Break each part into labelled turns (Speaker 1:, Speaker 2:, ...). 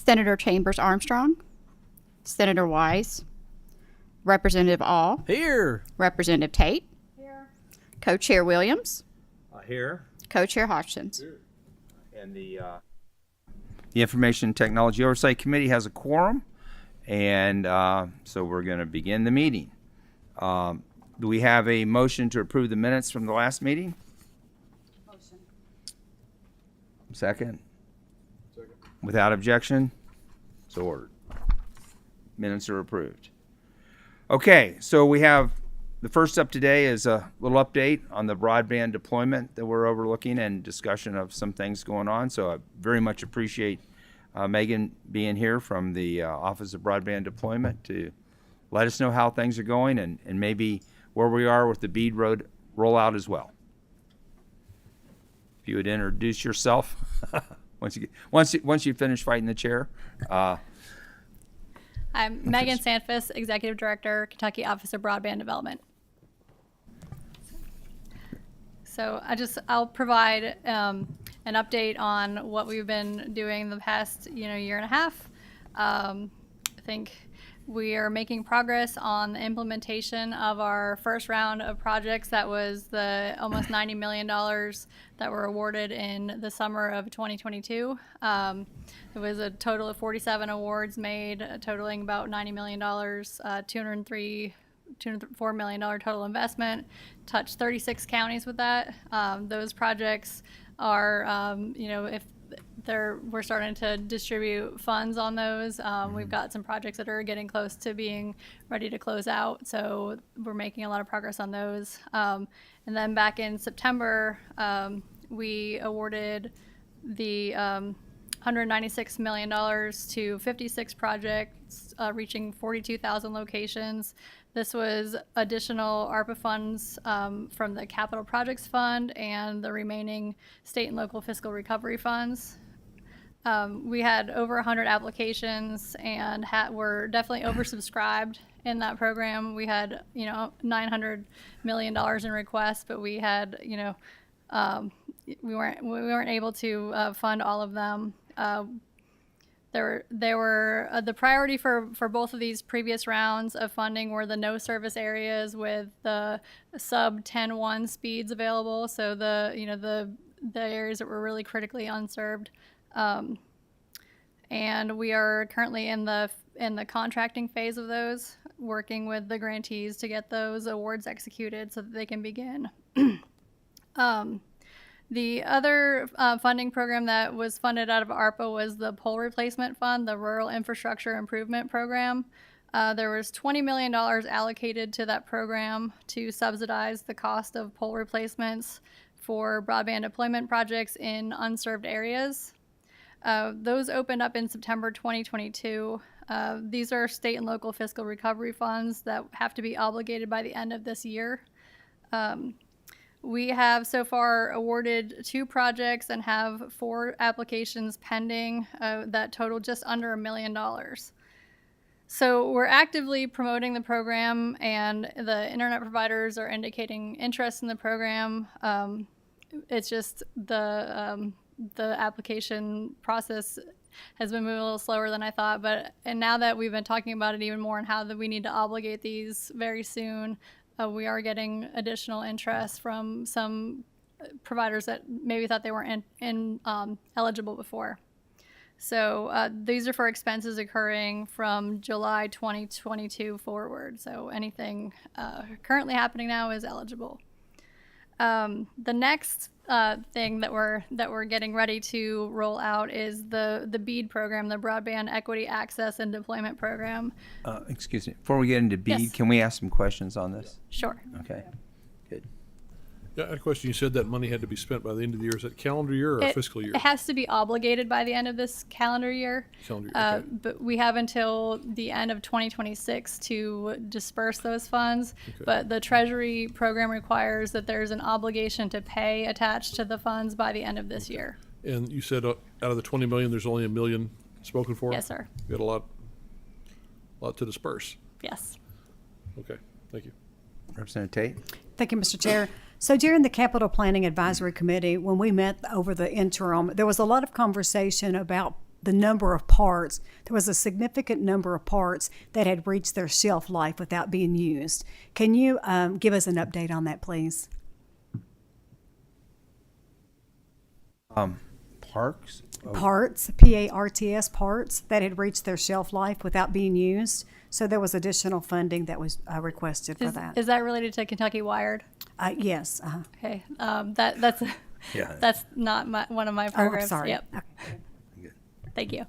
Speaker 1: Senator Chambers Armstrong, Senator Wise, Representative All,
Speaker 2: Here.
Speaker 1: Representative Tate, here. Co-Chair Williams,
Speaker 2: Here.
Speaker 1: Co-Chair Hodgson.
Speaker 2: And the Information Technology Oversight Committee has a quorum, and so we're going to begin the meeting. Do we have a motion to approve the minutes from the last meeting?
Speaker 3: Motion.
Speaker 2: Second? Without objection? So ordered. Minutes are approved. Okay, so we have, the first up today is a little update on the broadband deployment that we're overlooking and discussion of some things going on. So I very much appreciate Megan being here from the Office of Broadband Deployment to let us know how things are going and maybe where we are with the BEAD road rollout as well. If you would introduce yourself once you finish fighting the chair.
Speaker 4: I'm Megan Sanfus, Executive Director, Kentucky Office of Broadband Development. So I'll provide an update on what we've been doing the past year and a half. I think we are making progress on the implementation of our first round of projects. That was the almost $90 million that were awarded in the summer of 2022. It was a total of 47 awards made, totaling about $90 million, $204 million total investment, touched 36 counties with that. Those projects are, we're starting to distribute funds on those. We've got some projects that are getting close to being ready to close out, so we're making a lot of progress on those. And then back in September, we awarded the $196 million to 56 projects, reaching 42,000 locations. This was additional ARPA funds from the Capital Projects Fund and the remaining state and local fiscal recovery funds. We had over 100 applications and were definitely oversubscribed in that program. We had, $900 million in requests, but we had, we weren't able to fund all of them. There were the priority for both of these previous rounds of funding were the no service areas with the sub 10.1 speeds available. So the areas that were really critically unserved. And we are currently in the contracting phase of those, working with the grantees to get those awards executed so that they can begin. The other funding program that was funded out of ARPA was the pole replacement fund, the Rural Infrastructure Improvement Program. There was $20 million allocated to that program to subsidize the cost of pole replacements for broadband deployment projects in unserved areas. Those opened up in September 2022. These are state and local fiscal recovery funds that have to be obligated by the end of this year. We have so far awarded 2 projects and have 4 applications pending that total just under $1 million. So we're actively promoting the program, and the internet providers are indicating interest in the program. It's just the application process has been moving a little slower than I thought, and now that we've been talking about it even more and how that we need to obligate these very soon, we are getting additional interest from some providers that maybe thought they weren't eligible before. So these are for expenses occurring from July 2022 forward. So anything currently happening now is eligible. The next thing that we're getting ready to roll out is the BEAD program, the Broadband Equity Access and Deployment Program.
Speaker 2: Excuse me. Before we get into BEAD,
Speaker 4: Yes.
Speaker 2: Can we ask some questions on this?
Speaker 4: Sure.
Speaker 2: Okay. Good.
Speaker 5: Yeah, I had a question. You said that money had to be spent by the end of the year. Is that calendar year or fiscal year?
Speaker 4: It has to be obligated by the end of this calendar year.
Speaker 5: Calendar year, okay.
Speaker 4: But we have until the end of 2026 to disperse those funds.
Speaker 5: Okay.
Speaker 4: But the Treasury program requires that there's an obligation to pay attached to the funds by the end of this year.
Speaker 5: And you said out of the 20 million, there's only $1 million spoken for?
Speaker 4: Yes, sir.
Speaker 5: You got a lot to disperse.
Speaker 4: Yes.
Speaker 5: Okay, thank you.
Speaker 2: Representative Tate?
Speaker 3: Thank you, Mr. Chair. So during the Capital Planning Advisory Committee, when we met over the interim, there was a lot of conversation about the number of parts, there was a significant number of parts that had reached their shelf life without being used. Can you give us an update on that, please?
Speaker 2: Parks? Oh,
Speaker 3: Parts, P-A-R-T-S, parts that had reached their shelf life without being used. So there was additional funding that was requested for that.
Speaker 4: Is that related to Kentucky Wired?
Speaker 3: Yes.
Speaker 4: Okay, that's
Speaker 2: yeah.
Speaker 4: that's not one of my
Speaker 3: Oh, I'm
Speaker 4: programs.
Speaker 3: sorry.
Speaker 4: Yep.
Speaker 2: Good.
Speaker 4: Thank you.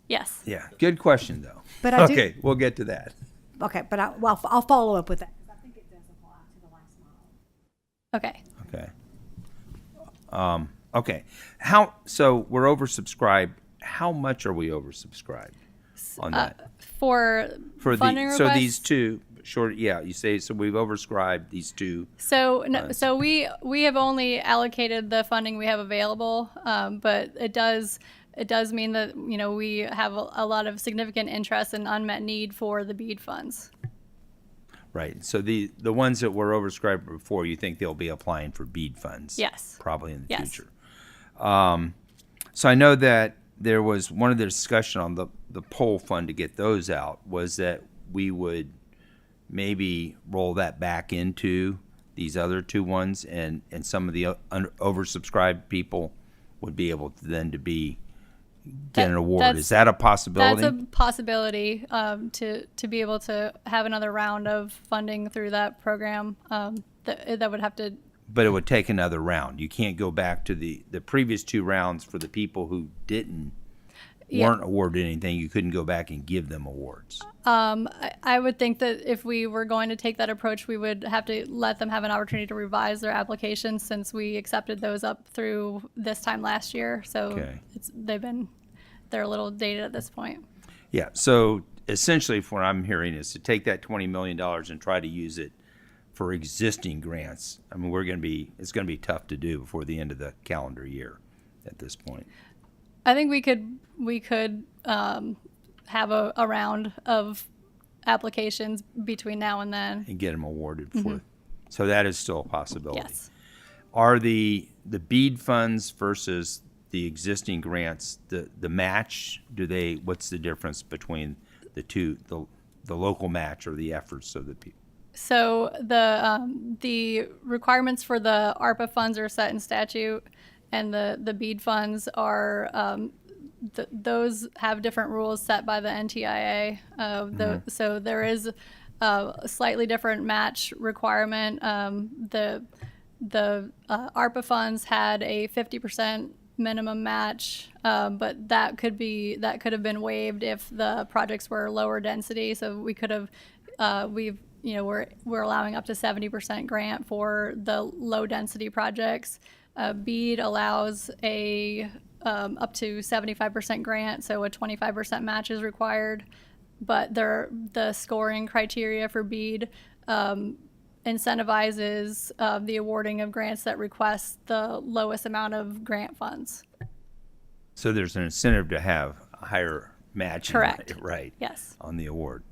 Speaker 4: Yes.
Speaker 2: Yeah. Good question, though.
Speaker 3: But I do-
Speaker 2: okay, we'll get to that.
Speaker 3: Okay, but I'll follow up with that. I think it does apply to the last mile.
Speaker 4: Okay.
Speaker 2: Okay. Okay. So we're oversubscribed. How much are we oversubscribed on that?
Speaker 4: For funding
Speaker 2: so
Speaker 4: requests?
Speaker 2: these two short. Yeah, you say so. We've oversubscribed these two.
Speaker 4: So we have only allocated the funding we have available, but it does mean that we have a lot of significant interest and unmet need for the BEAD funds.
Speaker 2: Right. So the ones that were oversubscribed before, you think they'll be applying for BEAD funds?
Speaker 4: Yes.
Speaker 2: Probably in the
Speaker 4: Yes.
Speaker 2: future. So I know that there was one of the discussion on the poll fund to get those out was that we would maybe roll that back into these other two ones, and some of the oversubscribed people would be able to then get an award. Is that a possibility?
Speaker 4: That's a possibility to be able to have another round of funding through that program. That would have to.
Speaker 2: But it would take another round. You can't go back to the previous two rounds for the people who weren't awarded anything. You couldn't go back and give them awards.
Speaker 4: I would think that if we were going to take that approach, we would have to let them have an opportunity to revise their applications since we accepted those up through this time last year. So
Speaker 2: Okay.
Speaker 4: they're a little dated at this point.
Speaker 2: Yeah. So essentially, what I'm hearing is to take that $20 million and try to use it for existing grants. I mean, it's going to be tough to do before the end of the calendar year at this point.
Speaker 4: I think we could have a round of applications between now and then.
Speaker 2: And get them awarded for. So that is still a possibility.
Speaker 4: Yes.
Speaker 2: Are the BEAD funds versus the existing grants, the match, what's the difference between the two, the local match or the efforts of the people?
Speaker 4: So the requirements for the ARPA funds are set in statute, and the BEAD funds are those have different rules set by the NTIA. So there is a slightly different match requirement. The ARPA funds had a 50% minimum match, but that could have been waived if the projects were lower density. So we could have we're allowing up to 70% grant for the low density projects. BEAD allows a up to 75% grant, so a 25% match is required. But the scoring criteria for BEAD incentivizes the awarding of grants that request the lowest amount of grant funds.
Speaker 2: So there's an incentive to have a higher match.
Speaker 4: Correct.
Speaker 2: Right.
Speaker 4: Yes.
Speaker 2: On the award.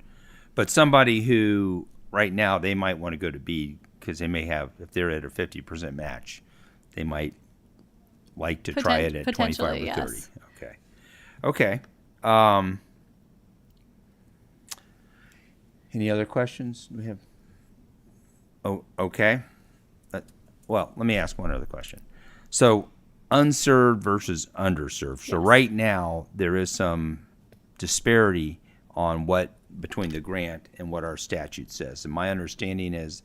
Speaker 2: But somebody who right now they might want to go to BEAD because they may have, if they're at a 50% match, they might like to try it at 25 or 30.
Speaker 4: Yes.
Speaker 2: Okay. Any other questions we have? Oh, okay. Well, let me ask one other question. So unserved versus underserved. So right now there is some disparity on between the grant and what our statute says. And my understanding is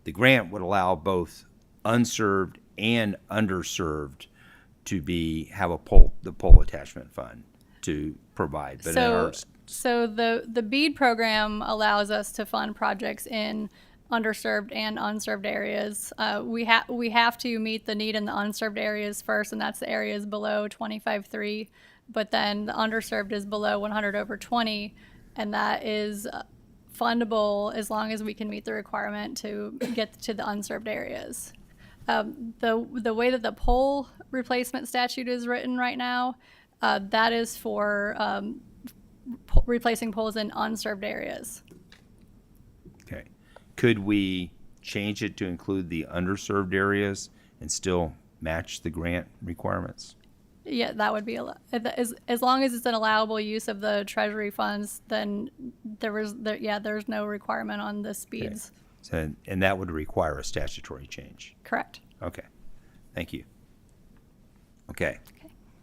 Speaker 2: the grant would allow both unserved and underserved to have the pole attachment fund to provide. But
Speaker 4: so the BEAD program allows us to fund projects in underserved and unserved areas. We have to meet the need in the unserved areas first, and that's the areas below 25.3. But then the underserved is below 100/20, and that is fundable as long as we can meet the requirement to get to the unserved areas. The way that the pole replacement statute is written right now, that is for replacing poles in unserved areas.
Speaker 2: Okay. Could we change it to include the underserved areas and still match the grant requirements?
Speaker 4: Yeah, that would be as long as it's an allowable use of the Treasury funds. Then there's no requirement on the speeds.
Speaker 2: So, and that would require a statutory change.
Speaker 4: Correct.
Speaker 2: Okay. Thank you. Okay.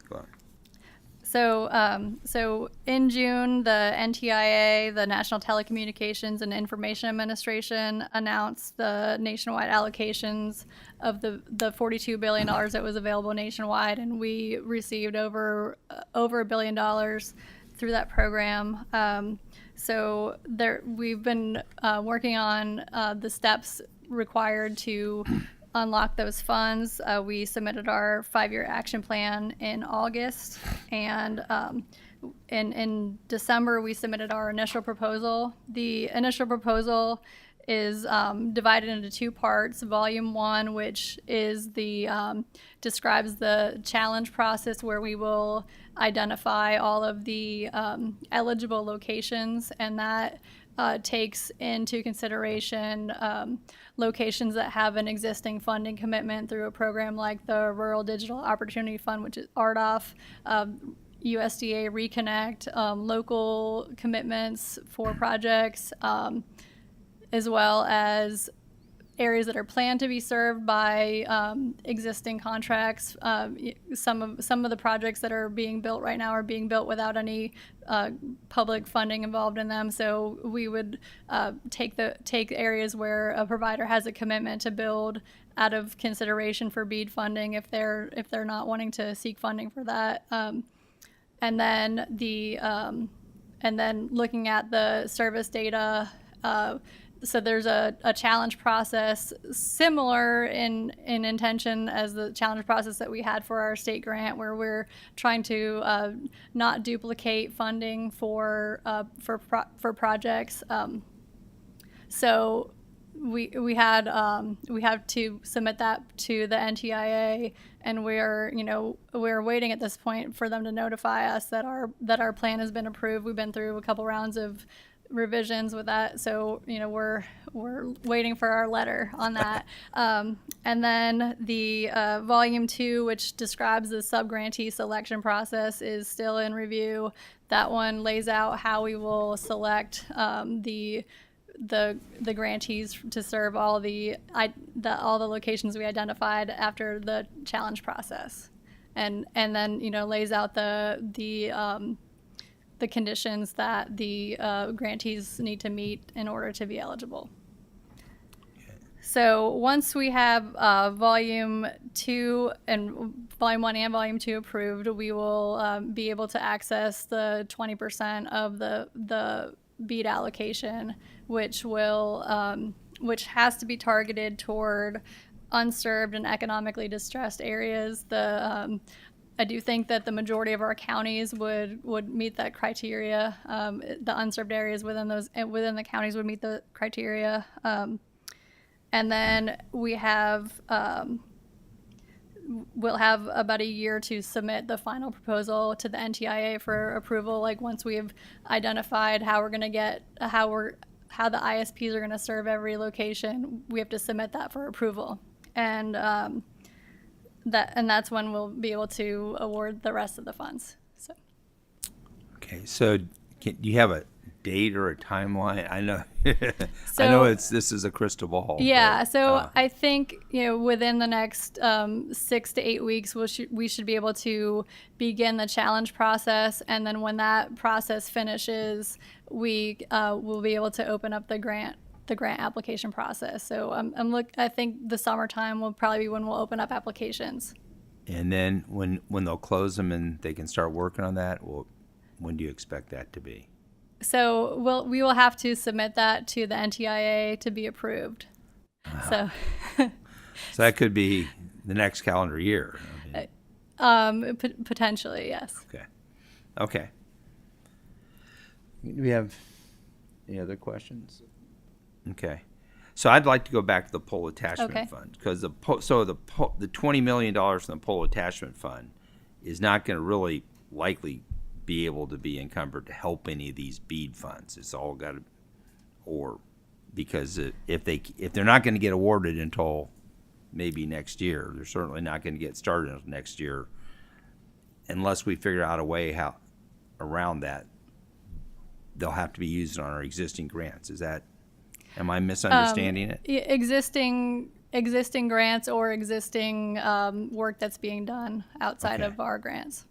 Speaker 2: Go on.
Speaker 4: So in June, the NTIA, the National Telecommunications and Information Administration, announced the nationwide allocations of the $42 billion that was available nationwide, and we received over $1 billion through that program. So we've been working on the steps required to unlock those funds. We submitted our 5-year action plan in August, and in December we submitted our initial proposal. The initial proposal is divided into 2 parts. Volume 1, which is describes the challenge process, where we will identify all of the eligible locations, and that takes into consideration locations that have an existing funding commitment through a program like the Rural Digital Opportunity Fund, which is RDOF, USDA Reconnect, local commitments for projects, as well as areas that are planned to be served by existing contracts. Some of the projects that are being built right now are being built without any public funding involved in them. So we would take areas where a provider has a commitment to build out of consideration for BEAD funding if they're not wanting to seek funding for that. And then looking at the service data. So there's a challenge process similar in intention as the challenge process that we had for our state grant, where we're trying to not duplicate funding for projects. So we have to submit that to the NTIA, and we're waiting at this point for them to notify us that our plan has been approved. We've been through a couple rounds of revisions with that, so we're waiting for our letter on that. And then the volume 2, which describes the subgrantee selection process, is still in review. That one lays out how we will select the grantees to serve all the locations we identified after the challenge process, and then lays out the conditions that the grantees need to meet in order to be eligible. So once we have volume 2 and volume 1 and volume 2 approved, we will be able to access the 20% of the BEAD allocation, which has to be targeted toward unserved and economically distressed areas. I do think that the majority of our counties would meet that criteria. The unserved areas within the counties would meet the criteria. And then we'll have about a year to submit the final proposal to the NTIA for approval. Like, once we've identified how the ISPs are going to serve every location, we have to submit that for approval. And that's when we'll be able to award the rest of the funds. So.
Speaker 2: Okay, so do you have a date or a timeline? I know, I know this is a crystal ball.
Speaker 4: Yeah,
Speaker 2: but,
Speaker 4: I think within the next 6 to 8 weeks, we should be able to begin the challenge process, and then when that process finishes, we will be able to open up the grant application process. So I think the summertime will probably be when we'll open up applications.
Speaker 2: And then when they'll close them and they can start working on that, when do you expect that to be?
Speaker 4: So we will have to submit that to the NTIA to be approved. So
Speaker 2: that could be the next calendar year.
Speaker 4: Potentially, yes.
Speaker 2: Okay. Do we have any other questions? Okay. So I'd like to go back to the pole attachment fund, because the $20 million from the pole attachment fund is not going to really likely be able to be encumbered to help any of these BEAD funds. It's all got to, because if they're not going to get awarded until maybe next year, they're certainly not going to get started until next year. unless we figure out a way how around that, they'll have to be used on our existing grants. Am I misunderstanding it?
Speaker 4: Existing grants or existing work that's being done outside
Speaker 2: Okay.
Speaker 4: of our grants.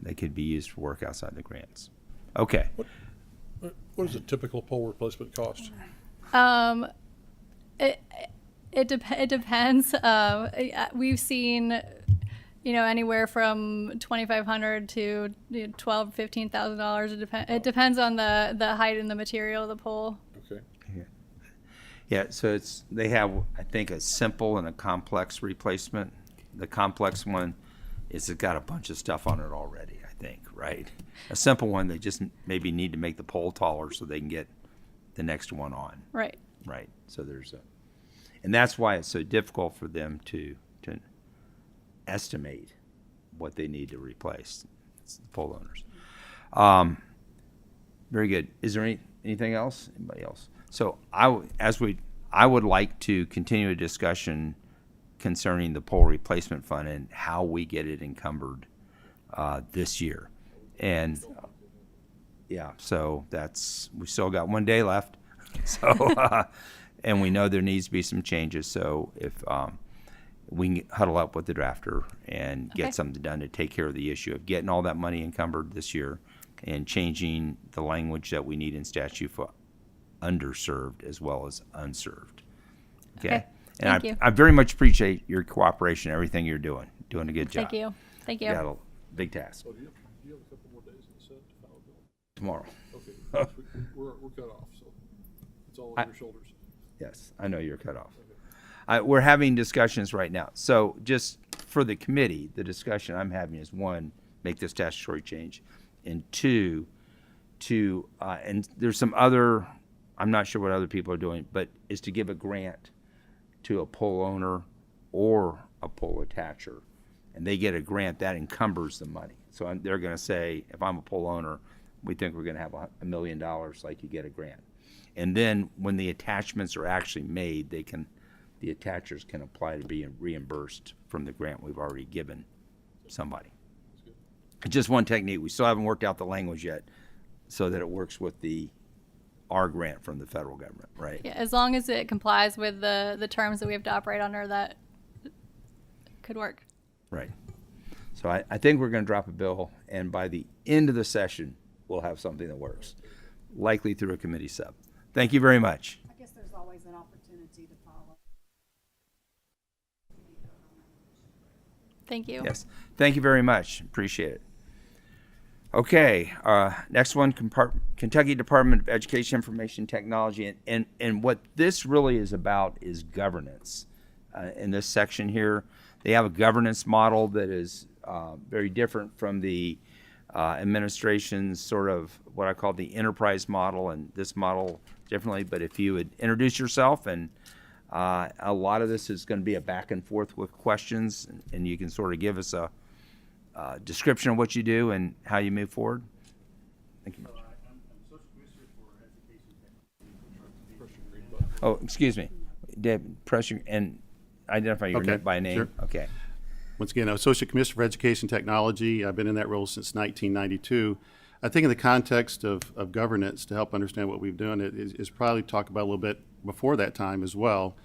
Speaker 2: They could be used for work outside the grants. Okay.
Speaker 5: What does a typical pole replacement cost?
Speaker 4: It depends. We've seen, anywhere from $2,500 to $12,000-$15,000. It depends on the height and the material of the pole.
Speaker 5: Okay.
Speaker 2: Yeah, so they have, I think, a simple and a complex replacement. The complex one is it's got a bunch of stuff on it already, I think, right? A simple one, they just maybe need to make the pole taller so they can get the next one on.
Speaker 4: Right.
Speaker 2: Right. So and that's why it's so difficult for them to estimate what they need to replace. It's the pole owners. Very good. Is there anything else? Anybody else? So I would like to continue a discussion concerning the pole replacement fund and how we get it encumbered this year. And so we still got 1 day left. So and we know there needs to be some changes. So if we can huddle up with the drafter and get
Speaker 4: Okay.
Speaker 2: something done to take care of the issue of getting all that money encumbered this year and changing the language that we need in statute for underserved as well as unserved.
Speaker 4: Okay.
Speaker 2: And
Speaker 4: Thank you.
Speaker 2: I very much appreciate your cooperation, everything you're doing a good job.
Speaker 4: Thank you. Thank you.
Speaker 2: You got a big task
Speaker 5: So do you have a couple more days in the Senate to file a bill?
Speaker 2: tomorrow.
Speaker 5: Okay. We're cut off, so it's all on your shoulders.
Speaker 2: Yes, I know you're cut off. We're having discussions right now. So just for the committee, the discussion I'm having is, one, make this statutory change, and two, and there's some other, I'm not sure what other people are doing, but is to give a grant to a pole owner or a pole attacher, and they get a grant that encumbers the money. So they're going to say, if I'm a pole owner, we think we're going to have $1 million, like you get a grant. And then when the attachments are actually made, the attachers can apply to be reimbursed from the grant we've already given somebody. It's just one technique. We still haven't worked out the language yet so that it works with our grant from the federal government, right?
Speaker 4: Yeah, as long as it complies with the terms that we have to operate under, that could work.
Speaker 2: Right. So I think we're going to drop a bill, and by the end of the session, we'll have something that works, likely through a committee sub. Thank you very much.
Speaker 3: I guess there's always an opportunity to follow.
Speaker 4: Thank you.
Speaker 2: Yes. Thank you very much. Appreciate it. Okay. Next one, Kentucky Department of Education Information Technology. And what this really is about is governance. In this section here, they have a governance model that is very different from the administration's sort of what I call the enterprise model, and this model differently. But if you would introduce yourself, and a lot of this is going to be a back and forth with questions, and you can sort of give us a description of what you do and how you move forward. Thank you. Oh, excuse me. Deb, press your and identify your
Speaker 6: Okay,
Speaker 2: by name.
Speaker 6: sure.
Speaker 2: Okay.
Speaker 6: Once again, I'm Associate Commissioner for Education Technology. I've been in that role since 1992. I think in the context of governance, to help understand what we've done, is probably talk about a little bit before that time as well,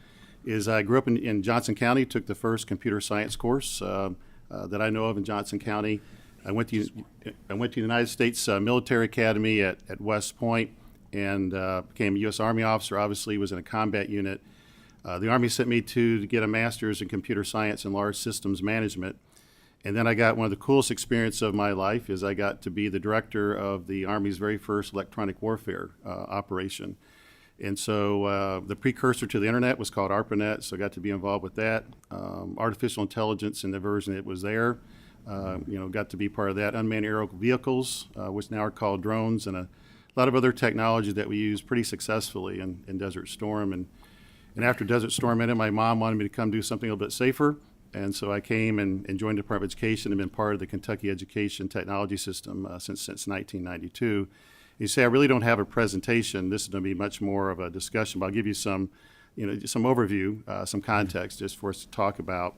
Speaker 6: is I grew up in Johnson County, took the first computer science course that I know of in Johnson County. I went to the United States Military Academy at West Point and became a U.S. Army officer, obviously was in a combat unit. The Army sent me to get a master's in computer science and large systems management. And then I got one of the coolest experiences of my life is I got to be the director of the Army's very first electronic warfare operation. And so the precursor to the internet was called ARPANET, so I got to be involved with that. Artificial intelligence in the version that was there, got to be part of that. Unmanned aerial vehicles, which now are called drones, and a lot of other technology that we use pretty successfully in Desert Storm. And after Desert Storm ended, my mom wanted me to come do something a little bit safer. And so I came and joined the Department of Education and been part of the Kentucky Education Technology System since 1992. You say I really don't have a presentation. This is going to be much more of a discussion, but I'll give you some overview, some context just for us to talk about.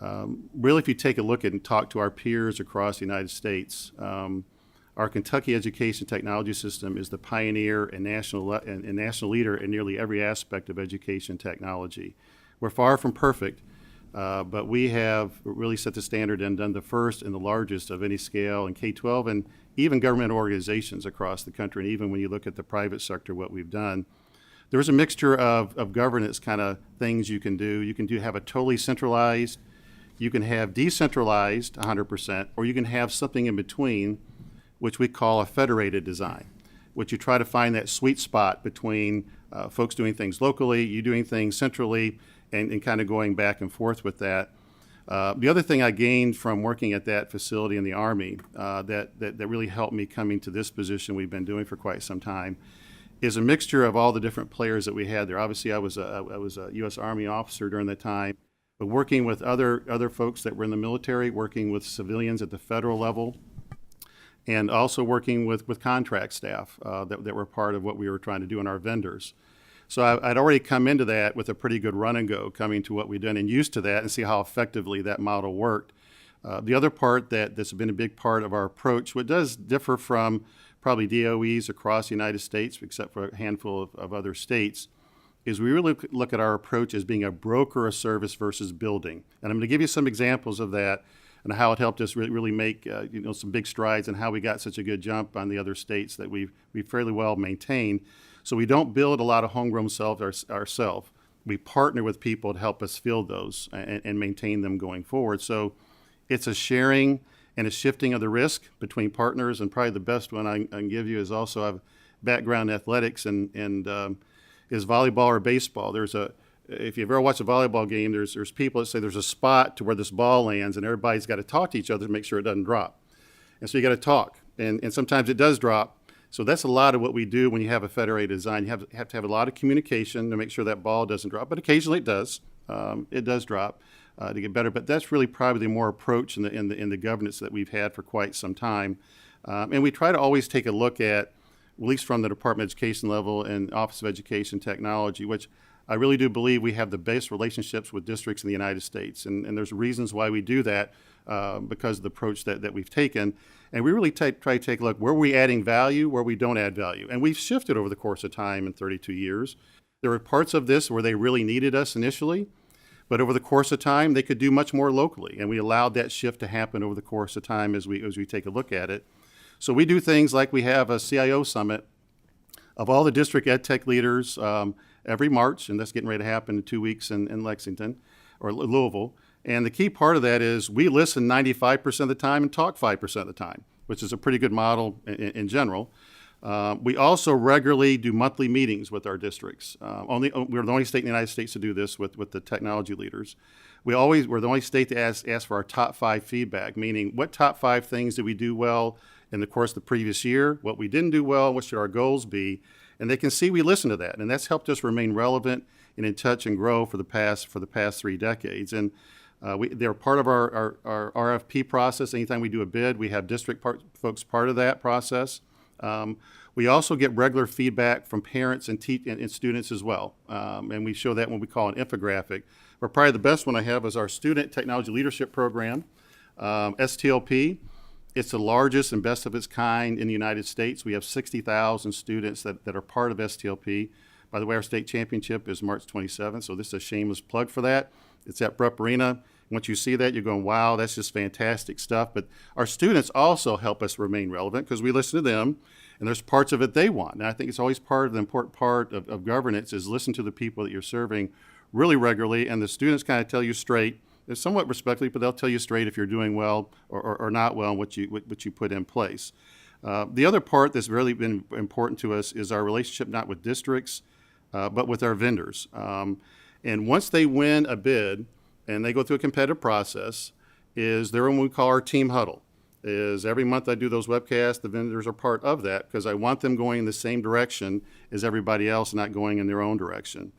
Speaker 6: Really, if you take a look at and talk to our peers across the United States, our Kentucky education technology system is the pioneer and national leader in nearly every aspect of education technology. We're far from perfect, but we have really set the standard and done the first and the largest of any scale in K-12 and even government organizations across the country. And even when you look at the private sector, what we've done, there's a mixture of governance kind of things you can do. You can have a totally centralized, you can have decentralized 100%, or you can have something in between, which we call a federated design, which you try to find that sweet spot between folks doing things locally, you doing things centrally, and kind of going back and forth with that. The other thing I gained from working at that facility in the Army that really helped me coming to this position we've been doing for quite some time is a mixture of all the different players that we had there. Obviously, I was a U.S. Army officer during that time, but working with other folks that were in the military, working with civilians at the federal level, and also working with contract staff that were part of what we were trying to do in our vendors. So I'd already come into that with a pretty good run and go, coming to what we'd done and used to that and see how effectively that model worked. The other part that's been a big part of our approach, what does differ from probably DOEs across the United States, except for a handful of other states, is we really look at our approach as being a broker of service versus building. And I'm going to give you some examples of that and how it helped us really make some big strides and how we got such a good jump on the other states that we fairly well maintained. So we don't build a lot of homegrown ourselves. We partner with people to help us field those and maintain them going forward. So it's a sharing and a shifting of the risk between partners. And probably the best one I can give you is also I have background in athletics and is volleyball or baseball. If you've ever watched a volleyball game, there's people that say there's a spot to where this ball lands, and everybody's got to talk to each other to make sure it doesn't drop. And so you got to talk, and sometimes it does drop. So that's a lot of what we do when you have a federated design. You have to have a lot of communication to make sure that ball doesn't drop, but occasionally it does. It does drop to get better, but that's really probably the more approach in the governance that we've had for quite some time. And we try to always take a look at least from the Department of Education level and Office of Education Technology, which I really do believe we have the best relationships with districts in the United States. And there's reasons why we do that because of the approach that we've taken. And we really try to take a look where we adding value, where we don't add value. And we've shifted over the course of time in 32 years. There were parts of this where they really needed us initially, but over the course of time, they could do much more locally. And we allowed that shift to happen over the course of time as we take a look at it. So we do things like we have a CIO summit of all the district ed tech leaders every March, and that's getting ready to happen in 2 weeks in Lexington or Louisville. And the key part of that is we listen 95% of the time and talk 5% of the time, which is a pretty good model in general. We also regularly do monthly meetings with our districts. We're the only state in the United States to do this with the technology leaders. We're the only state to ask for our top 5 feedback, meaning what top 5 things did we do well in the course of the previous year, what we didn't do well, what should our goals be, and they can see we listen to that, and that's helped us remain relevant and in touch and grow for the past 3 decades. And they're part of our RFP process. Anytime we do a bid, we have district folks part of that process. We also get regular feedback from parents and students as well, and we show that when we call an infographic. But probably the best one I have is our Student Technology Leadership Program, STLP. It's the largest and best of its kind in the United States. We have 60,000 students that are part of STLP. By the way, our state championship is March 27th, so this is a shameless plug for that. It's at Brupp Arena. Once you see that, you're going, wow, that's just fantastic stuff. But our students also help us remain relevant because we listen to them, and there's parts of it they want. And I think it's always part of the important part of governance is listen to the people that you're serving really regularly, and the students kind of tell you straight, somewhat respectfully, but they'll tell you straight if you're doing well or not well and what you put in place. The other part that's really been important to us is our relationship not with districts, but with our vendors. And once they win a bid and they go through a competitive process, they're what we call our team huddle. Every month I do those webcasts, the vendors are part of that because I want them going in the same direction as everybody else, not going in their own direction.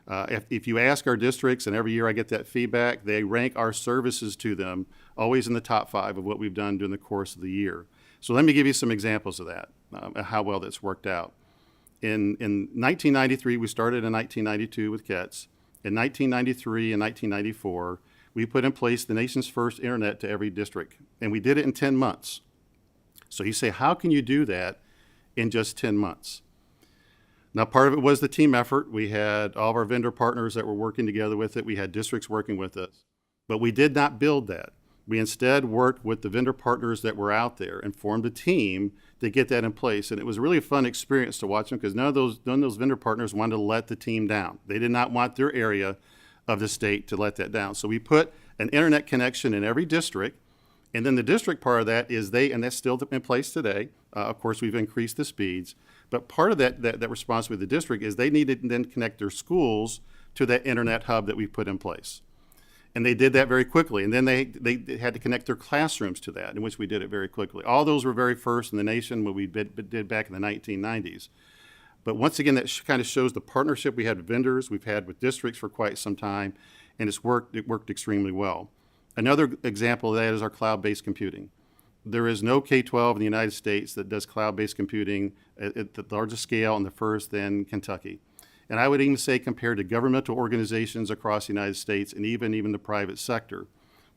Speaker 6: If you ask our districts, and every year I get that feedback, they rank our services to them always in the top 5 of what we've done during the course of the year. So let me give you some examples of that, how well that's worked out. In 1993, we started in 1992 with KETS. In 1993 and 1994, we put in place the nation's first internet to every district, and we did it in 10 months. So you say, how can you do that in just 10 months? Now, part of it was the team effort. We had all of our vendor partners that were working together with it. We had districts working with us. But we did not build that. We instead worked with the vendor partners that were out there and formed a team to get that in place. And it was really a fun experience to watch them because none of those vendor partners wanted to let the team down. They did not want their area of the state to let that down. So we put an internet connection in every district. And then the district part of that is and that's still in place today. Of course, we've increased the speeds. But part of that responsibility of the district is they needed to then connect their schools to that internet hub that we put in place. And they did that very quickly. And then they had to connect their classrooms to that, in which we did it very quickly. All those were very first in the nation, what we did back in the 1990s. But once again, that kind of shows the partnership we had with vendors, we've had with districts for quite some time, and it worked extremely well. Another example of that is our cloud-based computing. There is no K-12 in the United States that does cloud-based computing at the largest scale and the first in Kentucky. And I would even say compared to governmental organizations across the United States and even the private sector,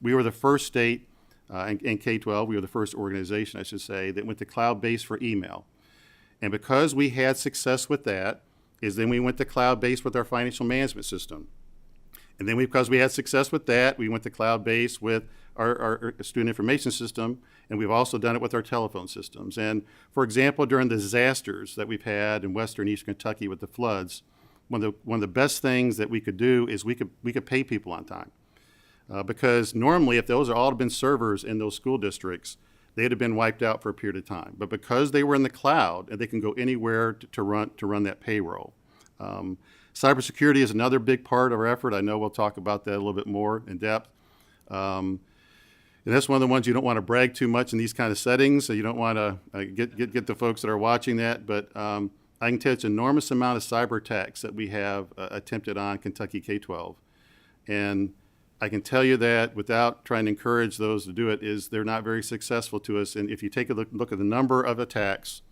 Speaker 6: we were the first state in K-12, we were the first organization, I should say, that went to cloud-based for email. And because we had success with that, then we went to cloud-based with our financial management system. And then because we had success with that, we went to cloud-based with our student information system, and we've also done it with our telephone systems. And for example, during the disasters that we've had in western Eastern Kentucky with the floods, one of the best things that we could do is we could pay people on time. Because normally, if those had all been servers in those school districts, they'd have been wiped out for a period of time. But because they were in the cloud and they can go anywhere to run that payroll. Cybersecurity is another big part of our effort. I know we'll talk about that a little bit more in depth. And that's one of the ones you don't want to brag too much in these kind of settings. So you don't want to get the folks that are watching that. But I can tell you it's an enormous amount of cyber attacks that we have attempted on Kentucky K-12. And I can tell you that without trying to encourage those to do it, is they're not very successful to us. And if you take a look at the number of attacks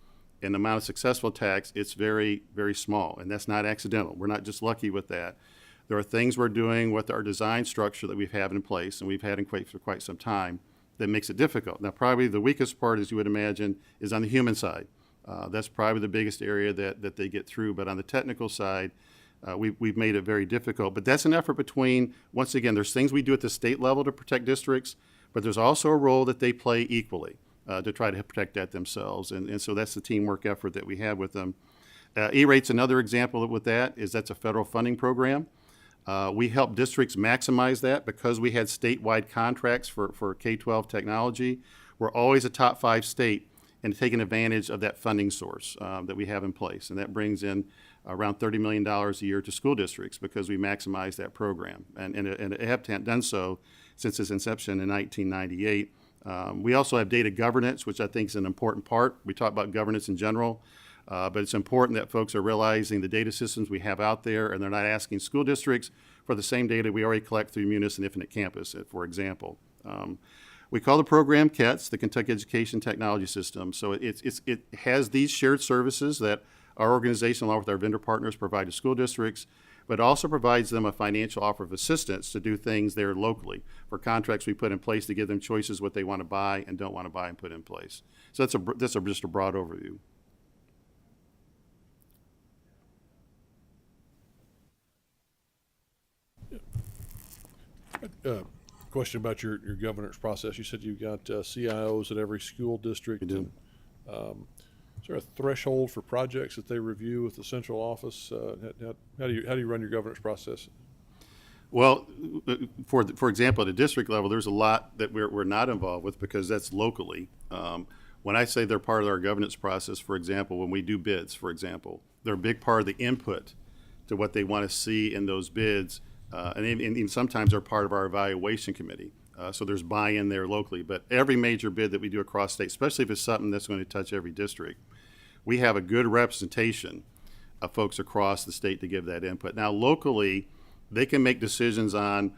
Speaker 6: and the amount of successful attacks, it's very, very small. And that's not accidental. We're not just lucky with that. There are things we're doing with our design structure that we've had in place and we've had in place for quite some time that makes it difficult. Now, probably the weakest part, as you would imagine, is on the human side. That's probably the biggest area that they get through. But on the technical side, we've made it very difficult. But that's an effort between, once again, there's things we do at the state level to protect districts, but there's also a role that they play equally to try to protect that themselves. And so that's the teamwork effort that we have with them. E-rate's another example with that, is that's a federal funding program. We help districts maximize that because we had statewide contracts for K-12 technology. We're always a top 5 state and taking advantage of that funding source that we have in place. And that brings in around $30 million a year to school districts because we maximize that program. And have done so since its inception in 1998. We also have data governance, which I think is an important part. We talk about governance in general, but it's important that folks are realizing the data systems we have out there and they're not asking school districts for the same data we already collect through Munis and Infinite Campus, for example. We call the program KETS, the Kentucky Education Technology System. So it has these shared services that our organization, along with our vendor partners, provide to school districts, but also provides them a financial offer of assistance to do things there locally for contracts we put in place to give them choices what they want to buy and don't want to buy and put in place. So that's just a broad overview.
Speaker 5: Question about your governance process. You said you've got CIOs at every school district.
Speaker 6: We do.
Speaker 5: Is there a threshold for projects that they review with the central office? How do you run your governance process?
Speaker 6: Well, for example, at a district level, there's a lot that we're not involved with because that's locally. When I say they're part of our governance process, for example, when we do bids, for example, they're a big part of the input to what they want to see in those bids. And even sometimes they're part of our evaluation committee. So there's buy-in there locally. But every major bid that we do across state, especially if it's something that's going to touch every district, we have a good representation of folks across the state to give that input. Now, locally, they can make decisions on,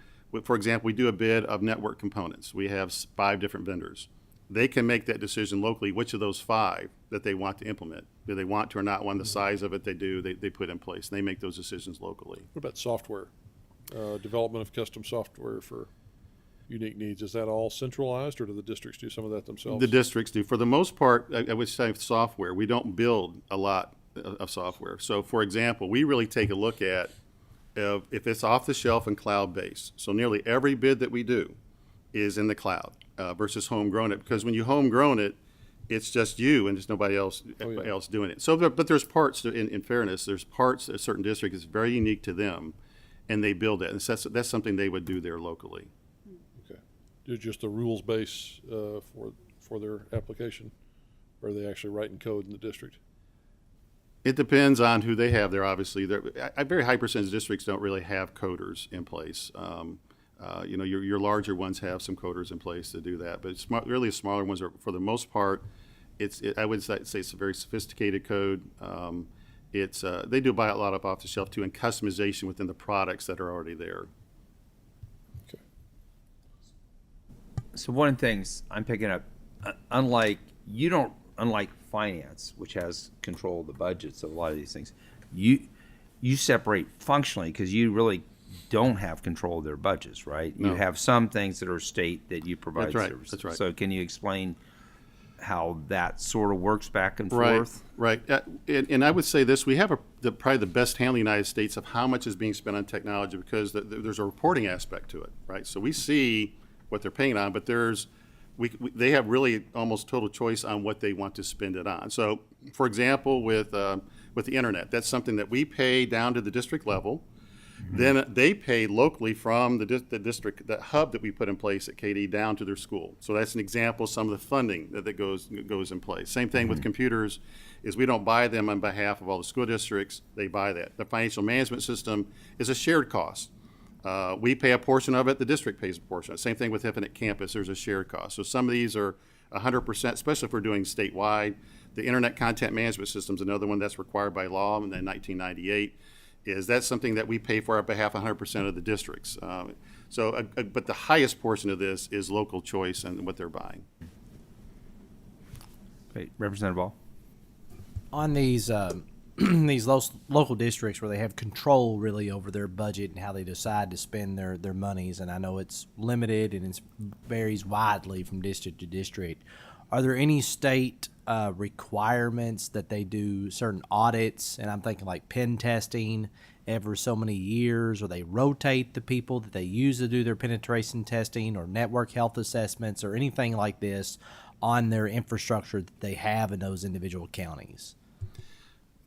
Speaker 6: for example, we do a bid of network components. We have 5 different vendors. They can make that decision locally, which of those 5 that they want to implement. Do they want to or not want the size of it they do, they put in place. And they make those decisions locally.
Speaker 5: What about software? Development of custom software for unique needs, is that all centralized, or do the districts do some of that themselves?
Speaker 6: The districts do. For the most part, I would say software. We don't build a lot of software. So, for example, we really take a look at if it's off the shelf and cloud-based. So nearly every bid that we do is in the cloud versus homegrown it. Because when you homegrown it, it's just you and there's nobody else else doing it. So, but there's parts, in fairness, there's parts that a certain district is very unique to them, and they build it. And that's something they would do there locally.
Speaker 5: Okay. Just the rules base for their application, or are they actually writing code in the district?
Speaker 6: It depends on who they have there, obviously. A very high percentage of districts don't really have coders in place. Your larger ones have some coders in place to do that, but really smaller ones are, for the most part, I would say it's a very sophisticated code. They do buy a lot of off the shelf too, and customization within the products that are already there.
Speaker 5: Okay.
Speaker 2: So one of the things I'm picking up, unlike finance, which has control of the budgets of a lot of these things, you separate functionally because you really don't have control of their budgets, right?
Speaker 6: No.
Speaker 2: You have some things that are state that you provide
Speaker 6: That's right.
Speaker 2: services.
Speaker 6: That's right.
Speaker 2: So can you explain how that sort of works back and
Speaker 6: Right,
Speaker 2: forth?
Speaker 6: right. And I would say this, we have probably the best handle in the United States of how much is being spent on technology, because there's a reporting aspect to it, right? So we see what they're paying on, but they have really almost total choice on what they want to spend it on. So, for example, with the internet, that's something that we pay down to the district level. Mm-hmm. Then they pay locally from the district, the hub that we put in place at KD down to their school. So that's an example of some of the funding that goes in place. Same thing with computers, is we don't buy them on behalf of all the school districts. They buy that. The financial management system is a shared cost. We pay a portion of it, the district pays a portion. Same thing with Infinite Campus, there's a shared cost. So some of these are 100%, especially if we're doing statewide. The Internet Content Management System is another one that's required by law in 1998. That's something that we pay for on behalf of 100% of the districts. But the highest portion of this is local choice and what they're buying.
Speaker 2: Great. Representative Ball?
Speaker 7: On these these local districts where they have control really over their budget and how they decide to spend their monies, and I know it's limited and it varies widely from district to district, are there any state requirements that they do certain audits? And I'm thinking like pen testing every so many years, or they rotate the people that they use to do their penetration testing, or network health assessments, or anything like this on their infrastructure that they have in those individual counties?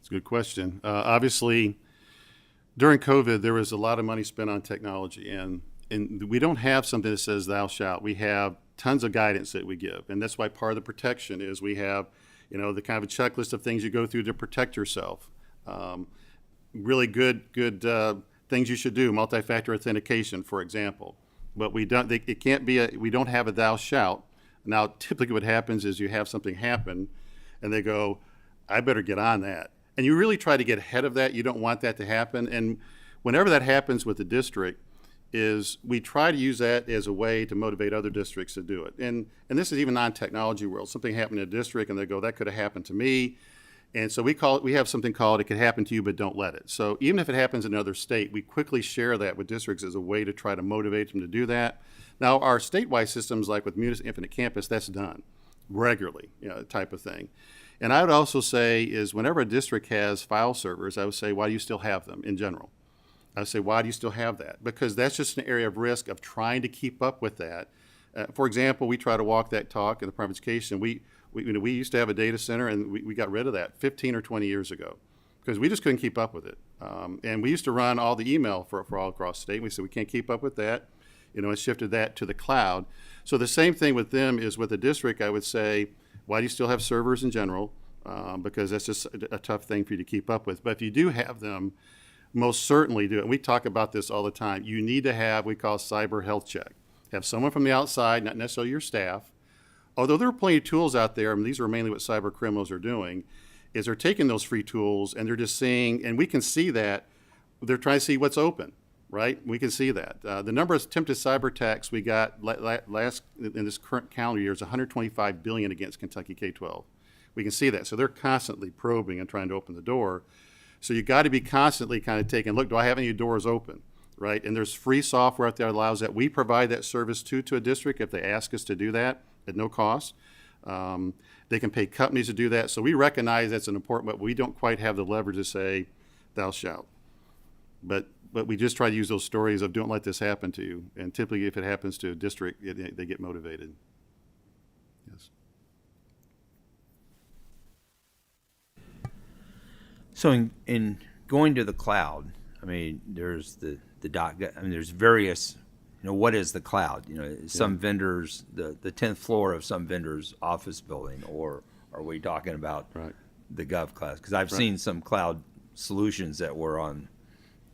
Speaker 6: It's a good question. Obviously, during COVID, there was a lot of money spent on technology, and we don't have something that says thou shalt. We have tons of guidance that we give, and that's why part of the protection is we have, the kind of a checklist of things you go through to protect yourself. Really good things you should do, multi-factor authentication, for example. But we don't have a thou shalt. Now, typically what happens is you have something happen, and they go, I better get on that. And you really try to get ahead of that. You don't want that to happen. And whenever that happens with the district, is we try to use that as a way to motivate other districts to do it. And this is even non-technology world. Something happened in a district and they go, that could have happened to me. And so we have something called, it could happen to you, but don't let it. So even if it happens in another state, we quickly share that with districts as a way to try to motivate them to do that. Now, our statewide systems, like with Infinite Campus, that's done regularly, type of thing. And I would also say is whenever a district has file servers, I would say, why do you still have them in general? I would say, why do you still have that? Because that's just an area of risk of trying to keep up with that. For example, we try to walk that talk in the private education. We used to have a data center, and we got rid of that 15 or 20 years ago because we just couldn't keep up with it. And we used to run all the email for all across the state. We said, we can't keep up with that. And shifted that to the cloud. So the same thing with them is with the district, I would say, why do you still have servers in general? Because that's just a tough thing for you to keep up with. But if you do have them, most certainly do it. And we talk about this all the time. You need to have, we call cyber health check. Have someone from the outside, not necessarily your staff. Although there are plenty of tools out there, and these are mainly what cyber criminals are doing, is they're taking those free tools and they're just seeing, and we can see that, they're trying to see what's open, right? We can see that. The number of attempted cyber attacks we got last in this current calendar year is 125 billion against Kentucky K-12. We can see that. So they're constantly probing and trying to open the door. So you got to be constantly kind of taking, look, do I have any doors open? right? And there's free software out there that allows that. We provide that service to a district if they ask us to do that at no cost. They can pay companies to do that. So we recognize that's an important, but we don't quite have the leverage to say, thou shalt. But we just try to use those stories of don't let this happen to you. And typically if it happens to a district, they get motivated. Yes.
Speaker 2: So in going to the cloud, I mean, there's the I mean, there's various, what is the cloud? Some vendors, the 10th floor of some vendor's office building, or are we talking about
Speaker 6: Right.
Speaker 2: the gov cloud? Because I've seen some cloud solutions that were on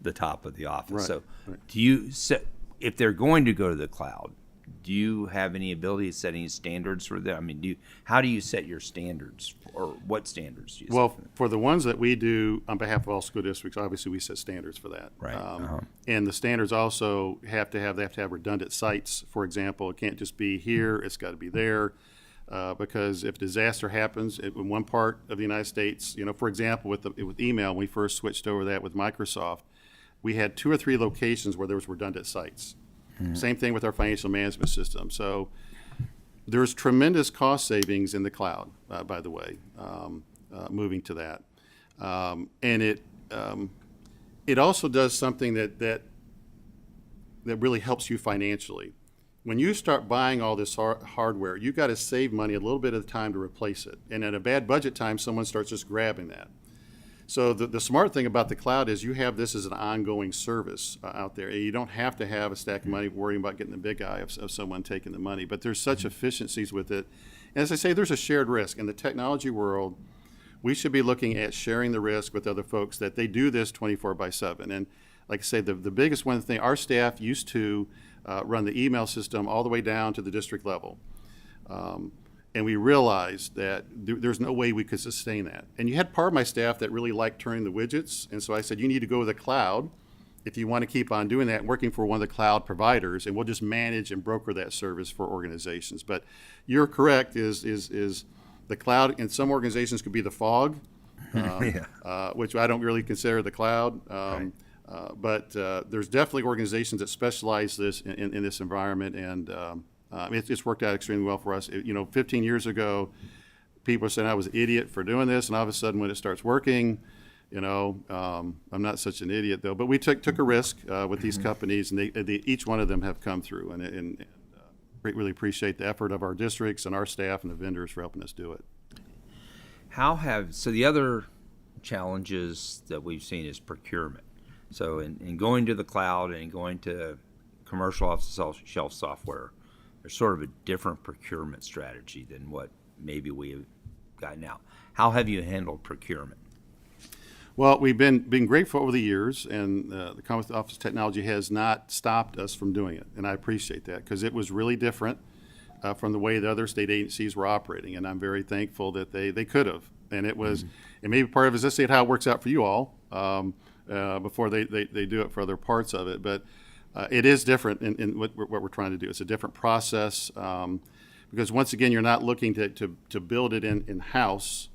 Speaker 2: the top of the office.
Speaker 6: Right,
Speaker 2: So
Speaker 6: right.
Speaker 2: do you set, if they're going to go to the cloud, do you have any ability to set any standards for them? I mean, how do you set your standards, or what standards do you set?
Speaker 6: Well, for the ones that we do on behalf of all school districts, obviously we set standards for that.
Speaker 2: Right.
Speaker 6: And the standards also they have to have redundant sites. For example, it can't just be here, it's got to be there. Because if disaster happens in one part of the United States, for example, with email, when we first switched over that with Microsoft, we had 2 or 3 locations where there was redundant sites. Same thing with our financial management system. So there's tremendous cost savings in the cloud, by the way, moving to that. And it also does something that really helps you financially. When you start buying all this hardware, you've got to save money a little bit of the time to replace it. And at a bad budget time, someone starts just grabbing that. So the smart thing about the cloud is you have this as an ongoing service out there. You don't have to have a stack of money worrying about getting the big eye of someone taking the money. But there's such efficiencies with it. And as I say, there's a shared risk. In the technology world, we should be looking at sharing the risk with other folks that they do this 24/7. And like I say, the biggest one thing, our staff used to run the email system all the way down to the district level. And we realized that there's no way we could sustain that. And you had part of my staff that really liked turning the widgets. And so I said, you need to go to the cloud if you want to keep on doing that and working for one of the cloud providers, and we'll just manage and broker that service for organizations. But you're correct, is the cloud in some organizations could be the fog, which I don't really consider the cloud. But there's definitely organizations that specialize in this environment, and it's worked out extremely well for us. 15 years ago, people were saying I was an idiot for doing this, and all of a sudden when it starts working, I'm not such an idiot though. But we took a risk with these companies, and each one of them have come through, and really appreciate the effort of our districts and our staff and the vendors for helping us do it.
Speaker 2: So the other challenges that we've seen is procurement. So in going to the cloud and going to commercial off-the-shelf software, there's sort of a different procurement strategy than what maybe we have got now. How have you handled procurement?
Speaker 6: Well, we've been grateful over the years, and the Commonwealth Office of Technology has not stopped us from doing it, and I appreciate that because it was really different from the way the other state agencies were operating, and I'm very thankful that they could have. And it was, and maybe part of it is, let's see how it works out for you all before they do it for other parts of it. But it is different in what we're trying to do. It's a different process because once again, you're not looking to build it in-house